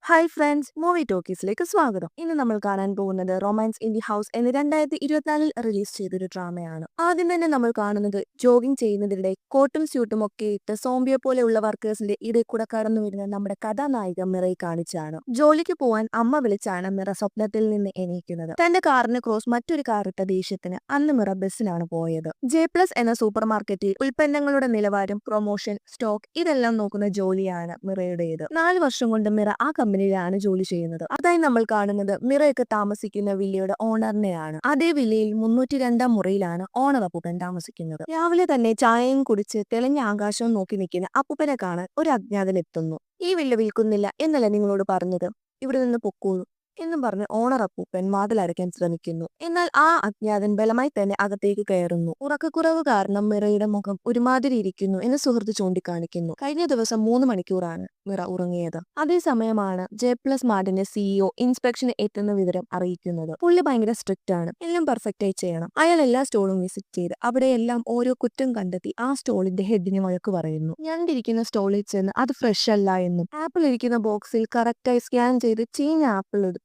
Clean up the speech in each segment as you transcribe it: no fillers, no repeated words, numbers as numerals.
Hi friends, movie ടോക്കീസിലേക്ക് സ്വാഗതം. ഇന്ന് നമ്മൾ കാണാൻ പോകുന്നത് റൊമാൻസ് ഇൻ ദി ഹൗസ് എന്ന 2024 റിലീസ് ചെയ്തൊരു ഡ്രാമയാണ്. ആദ്യം തന്നെ നമ്മൾ കാണുന്നത് ജോഗിംഗ് ചെയ്യുന്നതിനിടെ കോട്ടും സ്യൂട്ടും ഒക്കെ ഇട്ട് സോംബിയെ പോലെയുള്ള വർക്കേഴ്സിന്റെ ഇടയിൽ കൂടെ കടന്നു വരുന്ന നമ്മുടെ കഥാനായിക മിറയെ കാണിച്ചാണ്. ജോലിക്ക് പോവാൻ അമ്മ വിളിച്ചാണ് മിറ സ്വപ്നത്തിൽ നിന്ന് എണീക്കുന്നത്. തന്റെ കാറിന് ക്രോസ് മറ്റൊരു കാറിട്ട ദേഷ്യത്തിന് അന്ന് മിറ ബസ്സിനാണ് പോയത്. ജെ+ എന്ന സൂപ്പർ മാർക്കറ്റിൽ ഉൽപ്പന്നങ്ങളുടെ നിലവാരം, പ്രൊമോഷൻ, സ്റ്റോക്ക് ഇതെല്ലാം നോക്കുന്ന ജോലിയാണ് മിറയുടേത്. 4 വർഷം കൊണ്ട് മിറ ആ കമ്പനിയിലാണ് ജോലി ചെയ്യുന്നത്. അതായി നമ്മൾ കാണുന്നത് മിറയൊക്കെ താമസിക്കുന്ന വില്ലയുടെ ഓണറിനെയാണ്. അതേ വില്ലയിൽ 302 മുറിയിലാണ് ഓണർ അപ്പൂപ്പൻ താമസിക്കുന്നത്. രാവിലെ തന്നെ ചായയും കുടിച്ച് തെളിഞ്ഞ ആകാശവും നോക്കി നിൽക്കുന്ന അപ്പൂപ്പനെ കാണാൻ ഒരു അജ്ഞാതൻ എത്തുന്നു. ഈ വില്ല വിൽക്കുന്നില്ല എന്നല്ല നിങ്ങളോട് പറഞ്ഞത്, ഇവിടെ നിന്ന് പൊക്കോളൂ എന്നും പറഞ്ഞ് ഓണർ അപ്പൂപ്പൻ വാതിലടയ്ക്കാൻ ശ്രമിക്കുന്നു. എന്നാൽ ആ അജ്ഞാതൻ ബലമായി തന്നെ അകത്തേക്ക് കയറുന്നു. ഉറക്കക്കുറവ് കാരണം മിറയുടെ മുഖം ഒരുമാതിരി ഇരിക്കുന്നു എന്ന് സുഹൃത്ത് ചൂണ്ടിക്കാണിക്കുന്നു. കഴിഞ്ഞ ദിവസം 3 മണിക്കൂറാണ് മിറ ഉറങ്ങിയത്. അതേസമയമാണ് ജെ+ മാർട്ടിന്റെ CEO ഇൻസ്പെക്ഷന് എത്തുന്ന വിവരം അറിയിക്കുന്നത്. പുള്ളി ഭയങ്കര സ്ട്രിക്റ്റ് ആണ്, എല്ലാം പെർഫെക്റ്റ് ആയി ചെയ്യണം. അയാൾ എല്ലാ സ്റ്റോളും വിസിറ്റ് ചെയ്ത് അവിടെയെല്ലാം ഓരോ കുറ്റം കണ്ടെത്തി ആ സ്റ്റോളിന്റെ ഹെഡിന് വഴക്ക് പറയുന്നു. ഞണ്ടിരിക്കുന്ന സ്റ്റോളിൽ ചെന്ന് അത് ഫ്രഷ് അല്ല എന്നും, ആപ്പിൾ ഇരിക്കുന്ന ബോക്സിൽ കറക്റ്റായി സ്കാൻ ചെയ്ത് ചീഞ്ഞ ആപ്പിൾ എടുത്തും,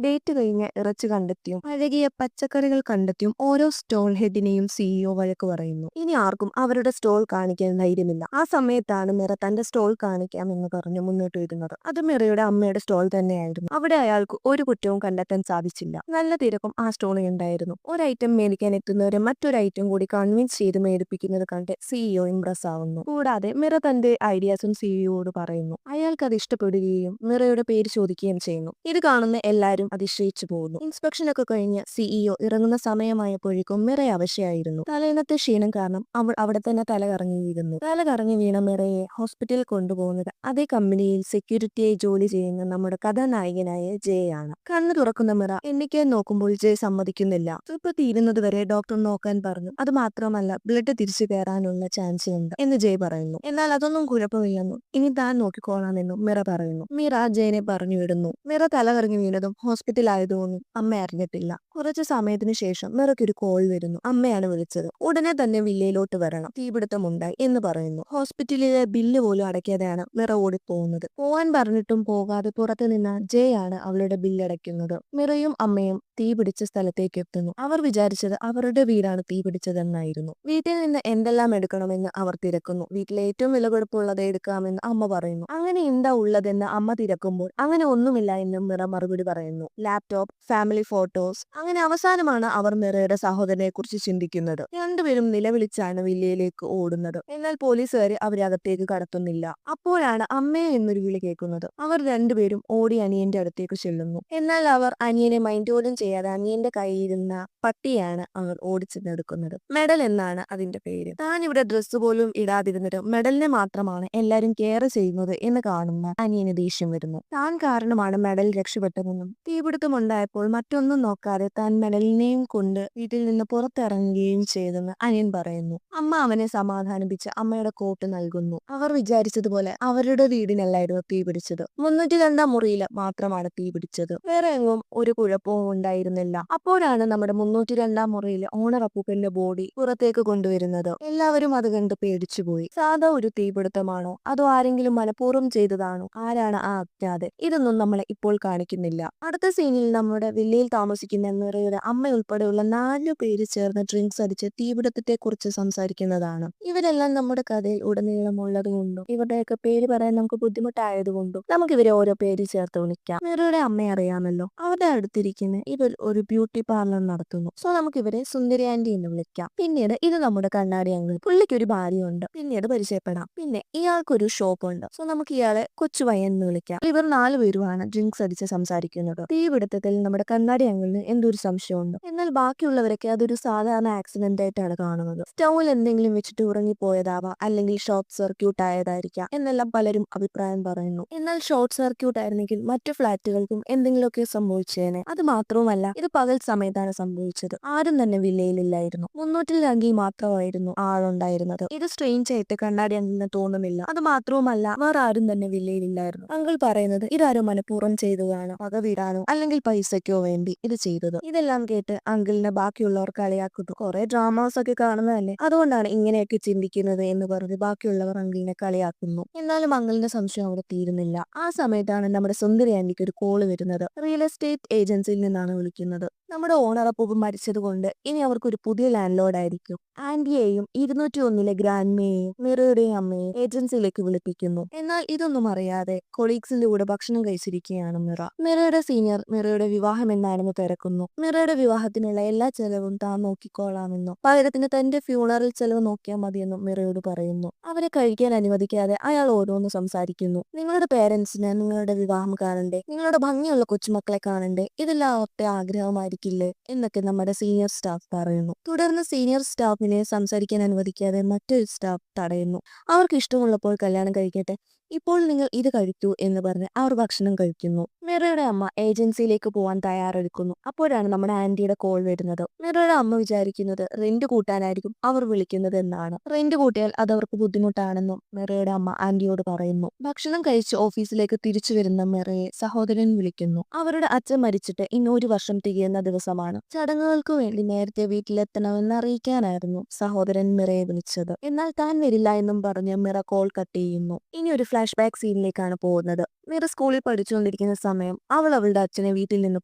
ഡേറ്റ് കഴിഞ്ഞ ഇറച്ചി കണ്ടെത്തിയും പഴകിയ പച്ചക്കറികൾ കണ്ടെത്തിയും ഓരോ സ്റ്റോൾ ഹെഡിനെയും CEO വഴക്ക് പറയുന്നു. ഇനി ആർക്കും അവരുടെ സ്റ്റോൾ കാണിക്കാൻ ധൈര്യമില്ല. ആ സമയത്താണ് മിറ തന്റെ സ്റ്റോൾ കാണിക്കാമെന്ന് പറഞ്ഞു മുന്നോട്ട് വരുന്നത്. അത് മിറയുടെ അമ്മയുടെ സ്റ്റോൾ തന്നെയായിരുന്നു. അവിടെ അയാൾക്ക് ഒരു കുറ്റവും കണ്ടെത്താൻ സാധിച്ചില്ല. നല്ല തിരക്കും ആ സ്റ്റോളിൽ ഉണ്ടായിരുന്നു. ഒരു ഐറ്റം മേടിക്കാൻ എത്തുന്നവരെ മറ്റൊരു ഐറ്റം കൂടി കൺവിൻസ് ചെയ്ത് മേടിപ്പിക്കുന്നത് കണ്ട് CEO ഇംപ്രസ് ആവുന്നു. കൂടാതെ മിറ തന്റെ ഐഡിയാസും CEOയോട് പറയുന്നു. അയാൾക്ക് അത് ഇഷ്ടപ്പെടുകയും മിറയുടെ പേര് ചോദിക്കുകയും ചെയ്യുന്നു. ഇത് കാണുന്ന എല്ലാവരും അതിശയിച്ചു പോകുന്നു. ഇൻസ്പെക്ഷൻ ഒക്കെ കഴിഞ്ഞ് CEO ഇറങ്ങുന്ന സമയമായപ്പോഴേക്കും മിറ അവശയായിരുന്നു. തലേന്നത്തെ ക്ഷീണം കാരണം അവൾ അവിടെ തന്നെ തലകറങ്ങി വീഴുന്നു. തലകറങ്ങി വീണ മിറയെ ഹോസ്പിറ്റലിൽ കൊണ്ടുപോകുന്നത് അതേ കമ്പനിയിൽ സെക്യൂരിറ്റിയായി ജോലി ചെയ്യുന്ന നമ്മുടെ കഥാനായകനായ ജെ ആണ്. കണ്ണു തുറക്കുന്ന മിറ എണ്ണിക്കാൻ നോക്കുമ്പോൾ ജെ സമ്മതിക്കുന്നില്ല. ട്രിപ്പ് തീരുന്നത് വരെ ഡോക്ടർ നോക്കാൻ പറഞ്ഞു. അത് മാത്രമല്ല, ബ്ലഡ് തിരിച്ചു കയറാനുള്ള ചാൻസ് ഉണ്ട് എന്ന് ജെ പറയുന്നു. എന്നാൽ അതൊന്നും കുഴപ്പമില്ലെന്നും ഇനി താൻ നോക്കിക്കോളാമെന്നും മിറ പറയുന്നു. മിറ ജെനെ പറഞ്ഞു വിടുന്നു. മിറ തലകറങ്ങി വീണതും ഹോസ്പിറ്റലായതുകൊണ്ടും അമ്മ അറിഞ്ഞിട്ടില്ല. കുറച്ചു സമയത്തിന് ശേഷം മിറയ്ക്കൊരു കോൾ വരുന്നു. അമ്മയാണ് വിളിച്ചത്. ഉടനെ തന്നെ വില്ലയിലോട്ട് വരണം, തീപിടുത്തമുണ്ടായി എന്ന് പറയുന്നു. ഹോസ്പിറ്റലിലെ ബില്ല് പോലും അടയ്ക്കാതെയാണ് മിറ ഓടിപ്പോകുന്നത്. പോവാൻ പറഞ്ഞിട്ടും പോകാതെ പുറത്തു നിന്ന ജെ ആണ് അവളുടെ ബില്ലടയ്ക്കുന്നത്. മിറയും അമ്മയും തീ പിടിച്ച സ്ഥലത്തേക്ക് എത്തുന്നു. അവർ വിചാരിച്ചത് അവരുടെ വീടാണ് തീ പിടിച്ചതെന്നായിരുന്നു. വീട്ടിൽ നിന്ന് എന്തെല്ലാം എടുക്കണമെന്ന് അവർ തിരക്കുന്നു. വീട്ടിലെ ഏറ്റവും വിലപിടിപ്പുള്ളത് എടുക്കാമെന്ന് അമ്മ പറയുന്നു. അങ്ങനെ എന്താ ഉള്ളതെന്ന് അമ്മ തിരക്കുമ്പോൾ അങ്ങനെ ഒന്നുമില്ല എന്നും മിറ മറുപടി പറയുന്നു. Laptop, family photos. അങ്ങനെ അവസാനമാണ് അവർ മിറയുടെ സഹോദരനെ കുറിച്ച് ചിന്തിക്കുന്നത്. രണ്ടുപേരും നിലവിളിച്ചാണ് വില്ലയിലേക്ക് ഓടുന്നത്. എന്നാൽ പോലീസുകാരെ അവരെ അകത്തേക്ക് കടത്തുന്നില്ല. അപ്പോഴാണ് അമ്മയെ എന്നൊരു വിളി കേൾക്കുന്നത്. അവർ രണ്ടുപേരും ഓടി അനിയന്റെ അടുത്തേക്ക് ചെല്ലുന്നു. എന്നാൽ അവർ അനിയനെ മൈൻഡ് പോലും ചെയ്യാതെ അനിയന്റെ കയ്യിരുന്ന പട്ടിയാണ് അവർ ഓടിച്ചെന്നെടുക്കുന്നത്. മെഡൽ എന്നാണ് അതിന്റെ പേര്. താൻ ഇവിടെ ഡ്രസ്സ് പോലും ഇടാതിരുന്നിട്ട് മെഡലിനെ മാത്രമാണ് എല്ലാരും കെയർ ചെയ്യുന്നത് എന്ന് കാണുന്ന അനിയന് ദേഷ്യം വരുന്നു. താൻ കാരണമാണ് മെഡൽ രക്ഷപ്പെട്ടതെന്നും തീപിടുത്തമുണ്ടായപ്പോൾ മറ്റൊന്നും നോക്കാതെ താൻ മെഡലിനെയും കൊണ്ട് വീട്ടിൽ നിന്ന് പുറത്തിറങ്ങുകയും ചെയ്തെന്ന് അനിയൻ പറയുന്നു. അമ്മ അവനെ സമാധാനിപ്പിച്ച് അമ്മയുടെ കോട്ട് നൽകുന്നു. അവർ വിചാരിച്ചതുപോലെ അവരുടെ വീടിനല്ലായിരുന്നു തീ പിടിച്ചത്. 302 മുറിയിൽ മാത്രമാണ് തീ പിടിച്ചത്. വേറെ എങ്ങും ഒരു കുഴപ്പവും ഉണ്ടായിരുന്നില്ല. അപ്പോഴാണ് നമ്മുടെ 302 മുറിയിലെ ഓണർ അപ്പൂപ്പന്റെ ബോഡി പുറത്തേക്ക് കൊണ്ടുവരുന്നത്. എല്ലാവരും അത് കണ്ട് പേടിച്ചുപോയി. സാധാ ഒരു തീപിടുത്തമാണോ അതോ ആരെങ്കിലും മനഃപൂർവ്വം ചെയ്തതാണോ? ആരാണ് ആ അജ്ഞാതൻ? ഇതൊന്നും നമ്മളെ ഇപ്പോൾ കാണിക്കുന്നില്ല. അടുത്ത സീനിൽ നമ്മുടെ വില്ലയിൽ താമസിക്കുന്ന മിറയുടെ അമ്മ ഉൾപ്പെടെയുള്ള 4 പേര് ചേർന്ന് ഡ്രിങ്ക്സ് അടിച്ച് തീപിടുത്തത്തെ കുറിച്ച് സംസാരിക്കുന്നതാണ്. ഇവരെല്ലാം നമ്മുടെ കഥയിൽ ഉടനീളമുള്ളത് കൊണ്ടും ഇവരുടെയൊക്കെ പേര് പറയാൻ നമുക്ക് ബുദ്ധിമുട്ടായതുകൊണ്ടും നമുക്ക് ഇവരെ ഓരോ പേര് ചേർത്ത് വിളിക്കാം. മിറയുടെ അമ്മയെ അറിയാമല്ലോ, അവരുടെ അടുത്തിരിക്കുന്ന ഇവർ ഒരു ബ്യൂട്ടി പാർലർ നടത്തുന്നു. സോ നമുക്ക് ഇവരെ സുന്ദരി ആന്റി എന്ന് വിളിക്കാം. പിന്നീട് ഇത് നമ്മുടെ കണ്ണാടി അങ്കിൾ. പുള്ളിക്ക് ഒരു ഭാര്യയുണ്ട്, പിന്നീട് പരിചയപ്പെടാം. പിന്നെ ഇയാൾക്കൊരു ഷോപ്പ് ഉണ്ട്. സോ നമുക്ക് ഇയാളെ കൊച്ചുവയ്യൻ എന്ന് വിളിക്കാം. ഇവർ 4 പേരുമാണ് ഡ്രിങ്ക്സ് അടിച്ച് സംസാരിക്കുന്നത്. തീപിടുത്തത്തിൽ നമ്മുടെ കണ്ണാടി അങ്കിളിന് എന്തൊരു സംശയമുണ്ട്. എന്നാൽ ബാക്കിയുള്ളവരൊക്കെ അതൊരു സാധാരണ ആക്സിഡന്റ് ആയിട്ടാണ് കാണുന്നത്. സ്റ്റൗവിൽ എന്തെങ്കിലും വെച്ചിട്ട് ഉറങ്ങിപ്പോയതാവാം, അല്ലെങ്കിൽ ഷോർട്ട് സർക്യൂട്ട് ആയതായിരിക്കാം എന്നെല്ലാം പലരും അഭിപ്രായം പറയുന്നു. എന്നാൽ ഷോർട്ട് സർക്യൂട്ട് ആയിരുന്നെങ്കിൽ മറ്റു ഫ്ലാറ്റുകൾക്കും എന്തെങ്കിലുമൊക്കെ സംഭവിച്ചേനെ. അത് മാത്രവുമല്ല, ഇത് പകൽ സമയത്താണ് സംഭവിച്ചത്. ആരും തന്നെ വില്ലയിലില്ലായിരുന്നു. 302 മാത്രമായിരുന്നു ആളുണ്ടായിരുന്നത്. ഇത് സ്ട്രെയിഞ്ച് ആയിട്ട് കണ്ണാടി അങ്കിളിന് തോന്നുന്നില്ല. അത് മാത്രവുമല്ല, വേറെ ആരും തന്നെ വില്ലയിലില്ലായിരുന്നു. അങ്കിൾ പറയുന്നത് ഇതാരോ മനഃപൂർവ്വം ചെയ്തതാണ്. പകൽ വീടാനോ അല്ലെങ്കിൽ പൈസയ്ക്കോ വേണ്ടി ഇത് ചെയ്തത്. ഇതെല്ലാം കേട്ട് അങ്കിളിനെ ബാക്കിയുള്ളവർ കളിയാക്കുന്നു. കുറെ ഡ്രാമാസ് ഒക്കെ കാണുന്നതല്ലേ, അതുകൊണ്ടാണ് ഇങ്ങനെയൊക്കെ ചിന്തിക്കുന്നത് എന്ന് പറഞ്ഞ് ബാക്കിയുള്ളവർ അങ്കിളിനെ കളിയാക്കുന്നു. എന്നാലും അങ്കിളിന്റെ സംശയം അവിടെ തീരുന്നില്ല. ആ സമയത്താണ് നമ്മുടെ സുന്ദരി ആന്റിക്ക് ഒരു കോള് വരുന്നത്. റിയൽ എസ്റ്റേറ്റ് ഏജൻസിയിൽ നിന്നാണ് വിളിക്കുന്നത്. നമ്മുടെ ഓണർ അപ്പൂപ്പൻ മരിച്ചത് കൊണ്ട് ഇനി അവർക്ക് ഒരു പുതിയ ലാൻഡ് ലോഡ് ആയിരിക്കും. ആന്റിയെയും 201 ഗ്രാൻഡ്മയെയും മിറയുടെയും അമ്മയെ ഏജൻസിയിലേക്ക് വിളിപ്പിക്കുന്നു. എന്നാൽ ഇതൊന്നും അറിയാതെ കൊളീഗ്സിന്റെ കൂടെ ഭക്ഷണം കഴിച്ചിരിക്കുകയാണ് മിറ. മിറയുടെ സീനിയർ മിറയുടെ വിവാഹം എന്നാണെന്ന് തിരക്കുന്നു. മിറയുടെ വിവാഹത്തിനുള്ള എല്ലാ ചെലവും താൻ നോക്കിക്കോളാമെന്നും പകരത്തിന് തന്റെ ഫ്യൂണറൽ ചെലവ് നോക്കിയാൽ മതിയെന്നും മിറയോട് പറയുന്നു. അവരെ കഴിക്കാൻ അനുവദിക്കാതെ അയാൾ ഓരോന്ന് സംസാരിക്കുന്നു. നിങ്ങളുടെ പേരൻസിന് നിങ്ങളുടെ വിവാഹം കാണണ്ടേ, നിങ്ങളുടെ ഭംഗിയുള്ള കൊച്ചുമക്കളെ കാണണ്ടേ, ഇതെല്ലാം അവരുടെ ആഗ്രഹമായിരിക്കില്ലേ എന്നൊക്കെ നമ്മുടെ സീനിയർ സ്റ്റാഫ് പറയുന്നു. തുടർന്ന് സീനിയർ സ്റ്റാഫിനെ സംസാരിക്കാൻ അനുവദിക്കാതെ മറ്റൊരു സ്റ്റാഫ് തടയുന്നു. അവർക്ക് ഇഷ്ടമുള്ളപ്പോൾ കല്യാണം കഴിക്കട്ടെ, ഇപ്പോൾ നിങ്ങൾ ഇത് കഴിക്കൂ എന്ന് പറഞ്ഞ് അവർ ഭക്ഷണം കഴിക്കുന്നു. മിറയുടെ അമ്മ ഏജൻസിയിലേക്ക് പോവാൻ തയ്യാറെടുക്കുന്നു. അപ്പോഴാണ് നമ്മുടെ ആന്റിയുടെ കോൾ വരുന്നത്. മിറയുടെ അമ്മ വിചാരിക്കുന്നത് റെന്റ് കൂട്ടാനായിരിക്കും അവർ വിളിക്കുന്നത് എന്നാണ്. റെന്റ് കൂട്ടിയാൽ അത് അവർക്ക് ബുദ്ധിമുട്ടാണെന്നും മിറയുടെ അമ്മ ആന്റിയോട് പറയുന്നു. ഭക്ഷണം കഴിച്ച് ഓഫീസിലേക്ക് തിരിച്ചു വരുന്ന മിറയെ സഹോദരൻ വിളിക്കുന്നു. അവരുടെ അച്ഛൻ മരിച്ചിട്ട് ഇന്ന് 1 വർഷം തികയുന്ന ദിവസമാണ്. ചടങ്ങുകൾക്ക് വേണ്ടി നേരത്തെ വീട്ടിലെത്തണമെന്ന് അറിയിക്കാനായിരുന്നു സഹോദരൻ മിറയെ വിളിച്ചത്. എന്നാൽ താൻ വരില്ല എന്നും പറഞ്ഞ് മിറ കോൾ കട്ട് ചെയ്യുന്നു. ഇനി ഒരു ഫ്ലാഷ് ബാക്ക് സീനിലേക്കാണ് പോകുന്നത്. മിറ സ്കൂളിൽ പഠിച്ചുകൊണ്ടിരിക്കുന്ന സമയം അവൾ അവളുടെ അച്ഛനെ വീട്ടിൽ നിന്ന്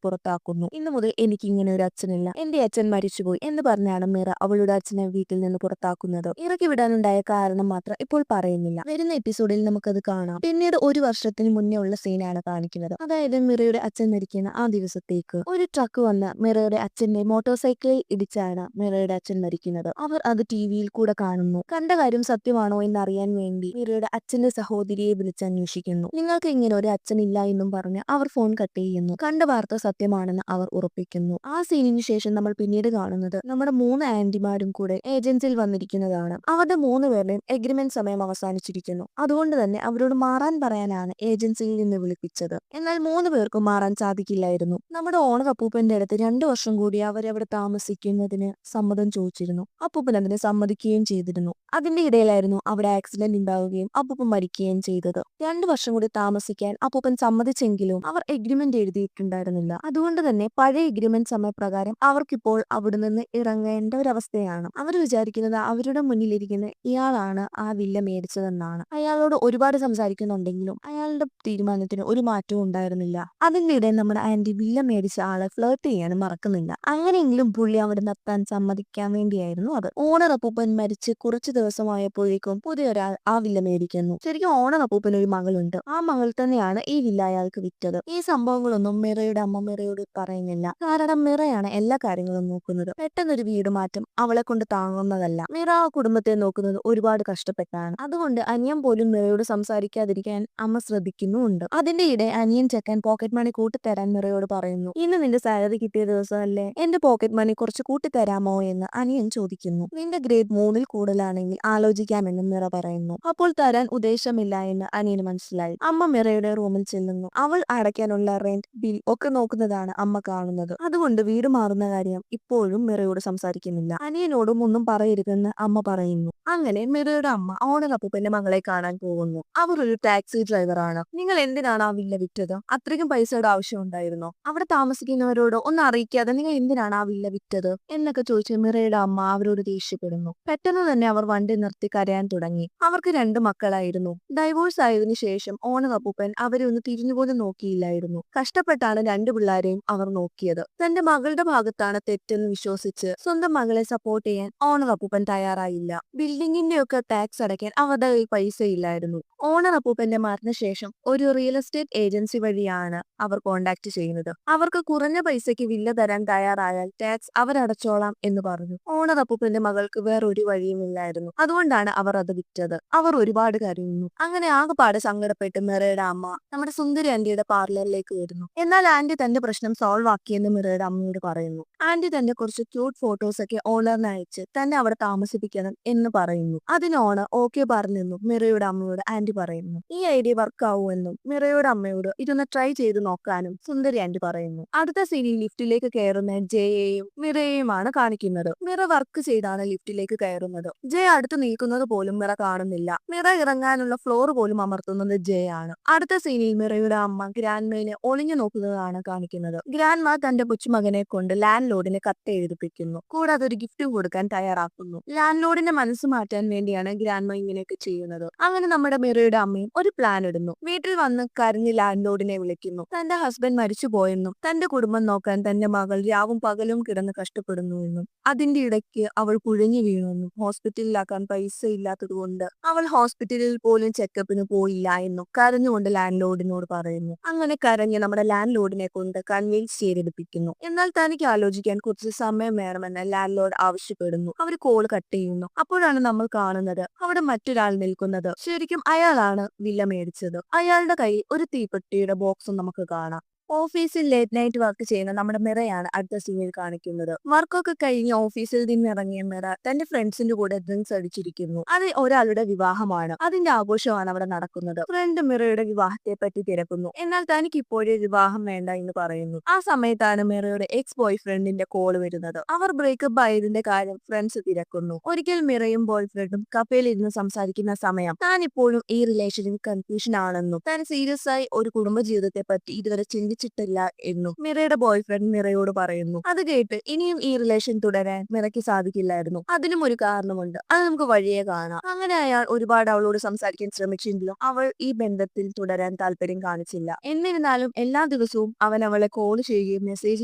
പുറത്താക്കുന്നു. ഇന്നു മുതൽ എനിക്ക് ഇങ്ങനെ ഒരു അച്ഛനില്ല, എന്റെ അച്ഛൻ മരിച്ചുപോയി എന്ന് പറഞ്ഞാണ് മിറ അവളുടെ അച്ഛനെ വീട്ടിൽ നിന്ന് പുറത്താക്കുന്നത്. ഇറക്കി വിടാനുണ്ടായ കാരണം മാത്രം ഇപ്പോൾ പറയുന്നില്ല. വരുന്ന എപ്പിസോഡിൽ നമുക്കത് കാണാം. പിന്നീട് 1 വർഷത്തിന് മുന്നേ ഉള്ള സീനാണ് കാണിക്കുന്നത്. അതായത് മിറയുടെ അച്ഛൻ മരിക്കുന്ന ആ ദിവസത്തേക്ക് ഒരു ട്രക്ക് വന്ന് മിറയുടെ അച്ഛന്റെ മോട്ടോർ സൈക്കിളിൽ ഇടിച്ചാണ് മിറയുടെ അച്ഛൻ മരിക്കുന്നത്. അവർ അത് ടിവിയിൽ കൂടെ കാണുന്നു. കണ്ട കാര്യം സത്യമാണോ എന്നറിയാൻ വേണ്ടി മിറയുടെ അച്ഛന്റെ സഹോദരിയെ വിളിച്ചന്വേഷിക്കുന്നു. നിങ്ങൾക്ക് ഇങ്ങനെ ഒരു അച്ഛനില്ല എന്നും പറഞ്ഞ് അവർ ഫോൺ കട്ട് ചെയ്യുന്നു. കണ്ട വാർത്ത സത്യമാണെന്ന് അവർ ഉറപ്പിക്കുന്നു. ആ സീനിന് ശേഷം നമ്മൾ പിന്നീട് കാണുന്നത് നമ്മുടെ 3 ആന്റിമാരും കൂടെ ഏജൻസിയിൽ വന്നിരിക്കുന്നതാണ്. അവരുടെ 3 പേരുടെയും എഗ്രിമെന്റ് സമയം അവസാനിച്ചിരിക്കുന്നു. അതുകൊണ്ട് തന്നെ അവരോട് മാറാൻ പറയാനാണ് ഏജൻസിയിൽ നിന്ന് വിളിപ്പിച്ചത്. എന്നാൽ 3 പേർക്കും മാറാൻ സാധിക്കില്ലായിരുന്നു. നമ്മുടെ ഓണർ അപ്പൂപ്പന്റെ അടുത്ത് 2 വർഷം കൂടി അവരവിടെ താമസിക്കുന്നതിന് സമ്മതം ചോദിച്ചിരുന്നു. അപ്പൂപ്പൻ അതിന് സമ്മതിക്കുകയും ചെയ്തിരുന്നു. അതിന്റെ ഇടയിലായിരുന്നു അവിടെ ആക്സിഡന്റ് ഉണ്ടാവുകയും അപ്പൂപ്പൻ മരിക്കുകയും ചെയ്തത്. 2 വർഷം കൂടി താമസിക്കാൻ അപ്പൂപ്പൻ സമ്മതിച്ചെങ്കിലും അവർ എഗ്രിമെന്റ് എഴുതിയിട്ടുണ്ടായിരുന്നില്ല. അതുകൊണ്ട് തന്നെ പഴയ എഗ്രിമെന്റ് സമയപ്രകാരം അവർക്കിപ്പോൾ അവിടെ നിന്ന് ഇറങ്ങേണ്ട ഒരവസ്ഥയാണ്. അവർ വിചാരിക്കുന്നത് അവരുടെ മുന്നിലിരിക്കുന്ന ഇയാളാണ് ആ വില്ല മേടിച്ചതെന്നാണ്. അയാളോട് ഒരുപാട് സംസാരിക്കുന്നുണ്ടെങ്കിലും അയാളുടെ തീരുമാനത്തിന് ഒരു മാറ്റവും ഉണ്ടായിരുന്നില്ല. അതിന്റെ ഇടയിൽ നമ്മുടെ ആന്റി വില്ല മേടിച്ച ആളെ ഫ്ലേർട്ട് ചെയ്യാനും മറക്കുന്നില്ല. അങ്ങനെയെങ്കിലും പുള്ളി അവിടെ നിർത്താൻ സമ്മതിക്കാൻ വേണ്ടിയായിരുന്നു അത്. ഓണർ അപ്പൂപ്പൻ മരിച്ച് കുറച്ചു ദിവസമായപ്പോഴേക്കും പുതിയൊരാൾ ആ വില്ല മേടിക്കുന്നു. ശരിക്കും ഓണർ അപ്പൂപ്പൻ ഒരു മകളുണ്ട്. ആ മകൾ തന്നെയാണ് ഈ വില്ല അയാൾക്ക് വിറ്റത്. ഈ സംഭവങ്ങളൊന്നും മിറയുടെ അമ്മ മിറയോട് പറയുന്നില്ല. കാരണം മിറയാണ് എല്ലാ കാര്യങ്ങളും നോക്കുന്നത്. പെട്ടെന്നൊരു വീട് മാറ്റം അവളെ കൊണ്ട് താങ്ങുന്നതല്ല. മിറ ആ കുടുംബത്തെ നോക്കുന്നത് ഒരുപാട് കഷ്ടപ്പെട്ടാണ്. അതുകൊണ്ട് അനിയൻ പോലും മിറയോട് സംസാരിക്കാതിരിക്കാൻ അമ്മ ശ്രദ്ധിക്കുന്നുമുണ്ട്. അതിന്റെ ഇടെ അനിയൻ ചെക്കൻ പോക്കറ്റ് മണി കൂട്ടിത്തരാൻ മിറയോട് പറയുന്നു. ഇന്ന് നിന്റെ സാലറി കിട്ടിയ ദിവസമല്ലേ, എന്റെ പോക്കറ്റ് മണി കുറച്ച് കൂട്ടിത്തരാമോ എന്ന് അനിയൻ ചോദിക്കുന്നു. നിന്റെ ഗ്രേഡ് 3-ൽ കൂടുതലാണെങ്കിൽ ആലോചിക്കാമെന്ന് മിറ പറയുന്നു. അപ്പോൾ തരാൻ ഉദ്ദേശമില്ല എന്ന് അനിയന് മനസ്സിലായി. അമ്മ മിറയുടെ റൂമിൽ ചെല്ലുന്നു. അവൾ അടയ്ക്കാനുള്ള റെന്റ് ബിൽ ഒക്കെ നോക്കുന്നതാണ് അമ്മ കാണുന്നത്. അതുകൊണ്ട് വീട് മാറുന്ന കാര്യം ഇപ്പോഴും മിറയോട് സംസാരിക്കുന്നില്ല. അനിയനോടും ഒന്നും പറയരുതെന്ന് അമ്മ പറയുന്നു. അങ്ങനെ മിറയുടെ അമ്മ ഓണർ അപ്പൂപ്പന്റെ മകളെ കാണാൻ പോകുന്നു. അവർ ഒരു ടാക്സി ഡ്രൈവറാണ്. നിങ്ങൾ എന്തിനാണ് ആ വില്ല വിറ്റത്? അത്രയ്ക്കും പൈസയുടെ ആവശ്യം ഉണ്ടായിരുന്നോ? അവിടെ താമസിക്കുന്നവരോട് ഒന്ന് അറിയിക്കാതെ നിങ്ങൾ എന്തിനാണ് ആ വില്ല വിറ്റത് എന്നൊക്കെ ചോദിച്ച് മിറയുടെ അമ്മ അവരോട് ദേഷ്യപ്പെടുന്നു. പെട്ടെന്ന് തന്നെ അവർ വണ്ടി നിർത്തി കരയാൻ തുടങ്ങി. അവർക്ക് 2 മക്കളായിരുന്നു. ഡൈവോഴ്സ് ആയതിനു ശേഷം ഓണർ അപ്പൂപ്പൻ അവരെ ഒന്ന് തിരിഞ്ഞുപോലും നോക്കിയില്ലായിരുന്നു. കഷ്ടപ്പെട്ടാണ് 2 പിള്ളേരെയും അവർ നോക്കിയത്. തന്റെ മകളുടെ ഭാഗത്താണ് തെറ്റെന്ന് വിശ്വസിച്ച് സ്വന്തം മകളെ സപ്പോർട്ട് ചെയ്യാൻ ഓണർ അപ്പൂപ്പൻ തയ്യാറായില്ല. ബിൽഡിങ്ങിന്റെ ഒക്കെ ടാക്സ് അടയ്ക്കാൻ അവരുടെ കയ്യിൽ പൈസ ഇല്ലായിരുന്നു. ഓണർ അപ്പൂപ്പന്റെ മരണശേഷം ഒരു റിയൽ എസ്റ്റേറ്റ് ഏജൻസി വഴിയാണ് അവർ കോണ്ടാക്ട് ചെയ്യുന്നത്. അവർക്ക് കുറഞ്ഞ പൈസയ്ക്ക് വില്ല തരാൻ തയ്യാറായാൽ ടാക്സ് അവരടച്ചോളാം എന്ന് പറഞ്ഞു. ഓണർ അപ്പൂപ്പന്റെ മകൾക്ക് വേറെ ഒരു വഴിയുമില്ലായിരുന്നു. അതുകൊണ്ടാണ് അവർ അത് വിറ്റത്. അവർ ഒരുപാട് കരയുന്നു. അങ്ങനെ ആകെപ്പാടെ സങ്കടപ്പെട്ട് മിറയുടെ അമ്മ നമ്മുടെ സുന്ദരി ആന്റിയുടെ പാർലറിലേക്ക് വരുന്നു. എന്നാൽ ആന്റി തന്റെ പ്രശ്നം സോൾവ് ആക്കിയെന്ന് മിറയുടെ അമ്മയോട് പറയുന്നു. ആന്റി തന്റെ കുറച്ച് ക്യൂട്ട് ഫോട്ടോസ് ഒക്കെ ഓണറിന് അയച്ച് തന്നെ അവിടെ താമസിപ്പിക്കണം എന്ന് പറയുന്നു. അതിന് ഓണർ ഓക്കെ പറഞ്ഞെന്നും മിറയുടെ അമ്മയോട് ആന്റി പറയുന്നു. ഈ ഐഡിയ വർക്ക് ആവുമെന്നും മിറയുടെ അമ്മയോട് ഇതൊന്ന് ട്രൈ ചെയ്ത് നോക്കാനും സുന്ദരി ആന്റി പറയുന്നു. അടുത്ത സീനിൽ ലിഫ്റ്റിലേക്ക് കയറുന്ന ജയെയും മിറയെയുമാണ് കാണിക്കുന്നത്. മിറ വർക്ക് ചെയ്താണ് ലിഫ്റ്റിലേക്ക് കയറുന്നത്. ജയ അടുത്ത് നിൽക്കുന്നത് പോലും മിറ കാണുന്നില്ല. മിറ ഇറങ്ങാനുള്ള ഫ്ലോർ പോലും അമർത്തുന്നത് ജയാണ്. അടുത്ത അടുത്ത സീനിൽ മിറയുടെ അമ്മ ഗ്രാൻഡ്മയിനെ ഒളിഞ്ഞു നോക്കുന്നതാണ് കാണിക്കുന്നത്. ഗ്രാൻഡ്മ തന്റെ കൊച്ചുമകനെ കൊണ്ട് ലാൻഡ് ലോഡിന് കത്ത് എഴുതിപ്പിക്കുന്നു. കൂടാതെ ഒരു ഗിഫ്റ്റും കൊടുക്കാൻ തയ്യാറാക്കുന്നു. ലാൻഡ് ലോഡിന്റെ മനസ്സ് മാറ്റാൻ വേണ്ടിയാണ് ഗ്രാൻഡ്മ ഇങ്ങനെയൊക്കെ ചെയ്യുന്നത്. അങ്ങനെ നമ്മുടെ മിറയുടെ അമ്മയും ഒരു പ്ലാൻ ഇടുന്നു. വീട്ടിൽ വന്ന് കരഞ്ഞ് ലാൻഡ് ലോഡിനെ വിളിക്കുന്നു. തന്റെ ഹസ്ബൻഡ് മരിച്ചുപോയെന്നും തന്റെ കുടുംബം നോക്കാൻ തന്റെ മകൾ രാവും പകലും കിടന്ന് കഷ്ടപ്പെടുന്നുവെന്നും അതിന്റെ ഇടയ്ക്ക് അവൾ കുഴഞ്ഞു വീണെന്നും ഹോസ്പിറ്റലിലാക്കാൻ പൈസ ഇല്ലാത്തതുകൊണ്ട് അവൾ ഹോസ്പിറ്റലിൽ പോലും ചെക്കപ്പിന് പോയില്ല എന്നും കരഞ്ഞുകൊണ്ട് ലാൻഡ് ലോഡിനോട് പറയുന്നു. അങ്ങനെ കരഞ്ഞ് നമ്മുടെ ലാൻഡ് ലോഡിനെ കൊണ്ട് കൺവിൻസ് ചെയ്തെടുപ്പിക്കുന്നു. എന്നാൽ തനിക്ക് ആലോചിക്കാൻ കുറച്ച് സമയം വേണമെന്ന് ലാൻഡ് ലോഡ് ആവശ്യപ്പെടുന്നു. അവർ കോൾ കട്ട് ചെയ്യുന്നു. അപ്പോഴാണ് നമ്മൾ കാണുന്നത് അവിടെ മറ്റൊരാൾ നിൽക്കുന്നത്. ശരിക്കും അയാളാണ് വില്ല മേടിച്ചത്. അയാളുടെ കയ്യിൽ ഒരു തീപ്പെട്ടിയുടെ ബോക്സും നമുക്ക് കാണാം. ഓഫീസിൽ ലേറ്റ് നൈറ്റ് വർക്ക് ചെയ്യുന്ന നമ്മുടെ മിറയാണ് അടുത്ത സീനിൽ കാണിക്കുന്നത്. വർക്കൊക്കെ കഴിഞ്ഞ് ഓഫീസിൽ നിന്ന് ഇറങ്ങിയ മിറ തന്റെ ഫ്രണ്ട്സിന്റെ കൂടെ ഡ്രിങ്ക്സ് അടിച്ചിരിക്കുന്നു. അത് ഒരാളുടെ വിവാഹമാണ്. അതിന്റെ ആഘോഷമാണ് അവിടെ നടക്കുന്നത്. ഫ്രണ്ട് മിറയുടെ വിവാഹത്തെ പറ്റി തിരക്കുന്നു. എന്നാൽ തനിക്ക് ഇപ്പോഴേ വിവാഹം വേണ്ട എന്ന് പറയുന്നു. ആ സമയത്താണ് മിറയുടെ എക്സ് ബോയ് ഫ്രണ്ടിന്റെ കോൾ വരുന്നത്. അവർ ബ്രേക്കപ്പ് ആയതിന്റെ കാര്യം ഫ്രണ്ട്സ് തിരക്കുന്നു. ഒരിക്കൽ മിറയും ബോയ് ഫ്രണ്ടും കഫേയിൽ ഇരുന്ന് സംസാരിക്കുന്ന സമയം താൻ ഇപ്പോഴും ഈ റിലേഷനിൽ കൺഫ്യൂഷൻ ആണെന്നും താൻ സീരിയസ് ആയി ഒരു കുടുംബജീവിതത്തെ പറ്റി ഇതുവരെ ചിന്തിച്ചിട്ടില്ല എന്നും മിറയുടെ ബോയ് ഫ്രണ്ട് മിറയോട് പറയുന്നു. അത് കേട്ട് ഇനിയും ഈ റിലേഷൻ തുടരാൻ മിറയ്ക്ക് സാധിക്കില്ലായിരുന്നു. അതിനും ഒരു കാരണമുണ്ട്. അത് നമുക്ക് വഴിയെ കാണാം. അങ്ങനെ അയാൾ ഒരുപാട് അവളോട് സംസാരിക്കാൻ ശ്രമിച്ചെങ്കിലും അവൾ ഈ ബന്ധത്തിൽ തുടരാൻ താല്പര്യം കാണിച്ചില്ല. എന്നിരുന്നാലും എല്ലാ ദിവസവും അവൻ അവളെ കോൾ ചെയ്യുകയും മെസ്സേജ്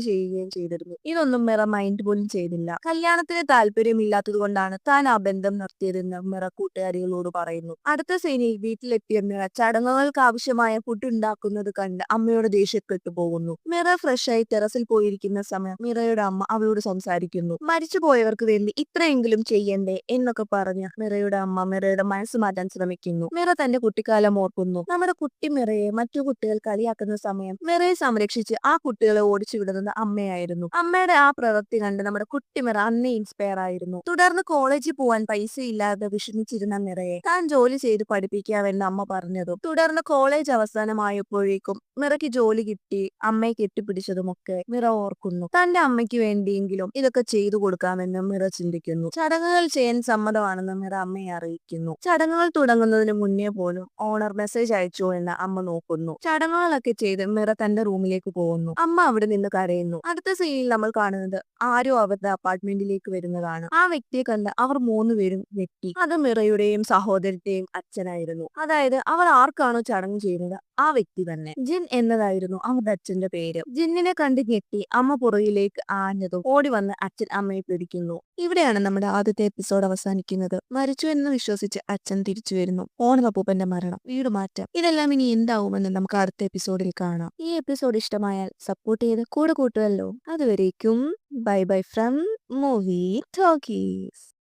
ചെയ്യുകയും ചെയ്തിരുന്നു. ഇതൊന്നും മിറ മൈൻഡ് പോലും ചെയ്തില്ല. കല്യാണത്തിന് താല്പര്യമില്ലാത്തത് കൊണ്ടാണ് താൻ ആ ബന്ധം നിർത്തിയതെന്ന് മിറ കൂട്ടുകാരികളോട് പറയുന്നു. അടുത്ത സീനിൽ വീട്ടിലെത്തിയ മിറ ചടങ്ങുകൾക്ക് ആവശ്യമായ ഫുഡ് ഉണ്ടാക്കുന്നത് കണ്ട് അമ്മയോട് ദേഷ്യപ്പെട്ടു പോകുന്നു. മിറ ഫ്രഷായി ടെറസിൽ പോയിരിക്കുന്ന സമയം മിറയുടെ അമ്മ അവളോട് സംസാരിക്കുന്നു. മരിച്ചുപോയവർക്ക് വേണ്ടി ഇത്രയെങ്കിലും ചെയ്യണ്ടേ എന്നൊക്കെ പറഞ്ഞ് മിറയുടെ അമ്മ മിറയുടെ മനസ്സ് മാറ്റാൻ ശ്രമിക്കുന്നു. മിറ തന്റെ കുട്ടിക്കാലം ഓർക്കുന്നു. നമ്മുടെ കുട്ടി മിറയെ മറ്റു കുട്ടികൾ കളിയാക്കുന്ന സമയം മിറയെ സംരക്ഷിച്ച് ആ കുട്ടികളെ ഓടിച്ചു വിടുന്നത് അമ്മയായിരുന്നു. അമ്മയുടെ ആ പ്രവൃത്തി കണ്ട് നമ്മുടെ കുട്ടി മിറ അന്നേ ഇൻസ്പയർ ആയിരുന്നു. തുടർന്ന് കോളേജിൽ പോവാൻ പൈസ ഇല്ലാതെ വിഷമിച്ചിരുന്ന മിറയെ താൻ ജോലി ചെയ്ത് പഠിപ്പിക്കാമെന്ന് അമ്മ പറഞ്ഞതും തുടർന്ന് കോളേജ് അവസാനമായപ്പോഴേക്കും മിറയ്ക്ക് ജോലി കിട്ടി അമ്മയെ കെട്ടിപ്പിടിച്ചതുമൊക്കെ മിറ ഓർക്കുന്നു. തന്റെ അമ്മയ്ക്ക് വേണ്ടിയെങ്കിലും ഇതൊക്കെ ചെയ്തു കൊടുക്കാമെന്ന് മിറ ചിന്തിക്കുന്നു. ചടങ്ങുകൾ ചെയ്യാൻ സമ്മതമാണെന്ന് മിറ അമ്മയെ അറിയിക്കുന്നു. ചടങ്ങുകൾ തുടങ്ങുന്നതിന് മുന്നേ പോലും ഓണർ മെസ്സേജ് അയച്ചു എന്ന് അമ്മ നോക്കുന്നു. ചടങ്ങുകളൊക്കെ ചെയ്ത് മിറ തന്റെ റൂമിലേക്ക് പോകുന്നു. അമ്മ അവിടെ നിന്ന് കരയുന്നു. അടുത്ത സീനിൽ നമ്മൾ കാണുന്നത് ആരോ അവരുടെ അപ്പാർട്ട്മെന്റിലേക്ക് വരുന്നതാണ്. ആ വ്യക്തിയെ കണ്ട് അവർ മൂന്നുപേരും ഞെട്ടി. അത് മിറയുടെയും സഹോദരത്തെയും അച്ഛനായിരുന്നു. അതായത് അവർ ആർക്കാണോ ചടങ്ങ് ചെയ്യുന്നത് ആ വ്യക്തി തന്നെ. ജിൻ എന്നതായിരുന്നു അവരുടെ അച്ഛന്റെ പേര്. ജിന്നിനെ കണ്ട് ഞെട്ടി അമ്മ പുറകിലേക്ക് ആഞ്ഞതും ഓടി വന്ന് അച്ഛൻ അമ്മയെ പിടിക്കുന്നു. ഇവിടെയാണ് നമ്മുടെ ആദ്യത്തെ എപ്പിസോഡ് അവസാനിക്കുന്നത്. മരിച്ചു എന്ന് വിശ്വസിച്ച് അച്ഛൻ തിരിച്ചു വരുന്നു. ഓണറപ്പൂപ്പന്റെ മരണം, വീട് മാറ്റം, ഇതെല്ലാം ഇനി എന്താവുമെന്ന് നമുക്ക് അടുത്ത എപ്പിസോഡിൽ കാണാം. ഈ എപ്പിസോഡ് ഇഷ്ടമായാൽ സപ്പോർട്ട് ചെയ്ത് കൂടെ കൂട്ടുമല്ലോ. അതുവരേക്കും bye bye from movie talkies.